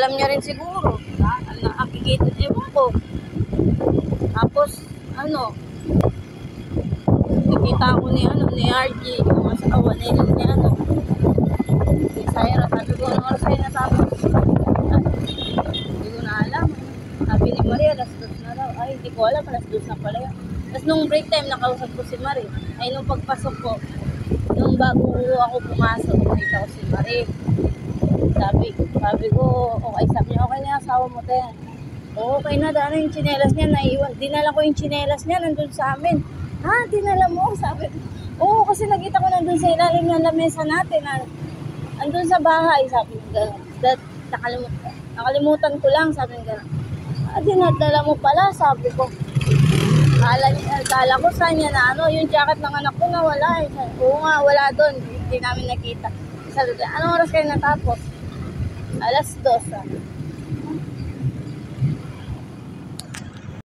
alam niya rin siguro. Nakikita, ewan ko. Tapos, nakikita ko ni RG, yung asawa ni Syra. Sabi ko, ano oras kayo natapos? Hindi ko na alam. Sabi ni Maria, alas 2 na daw. Ay, hindi ko alam, alas 2 na pala yun. Tapos nung break time, nakausap ko si Marie. Ay, nung pagpasok ko, nung bago ako pumasok, nakita ko si Marie. Sabi ko, okay, sabi niya, okay na, asawa mo tayo. Okay na, daan yung tsinelas niya, naiwan. Dinala ko yung tsinelas niya, nandun sa amin. Ha, dinala mo? Sabi ko, oo, kasi nakita ko nandun sa ilalim ng lamesa natin. Andun sa bahay, sabi ko, gano'n. Nakalimutan ko lang, sabi ko, gano'n. Dinadala mo pala, sabi ko. Kala ko saan niya na yung jacket ng anak ko na wala. Oo nga, wala doon. Hindi namin nakita. Sabi ko, anong oras kayo natapos? Alas 2.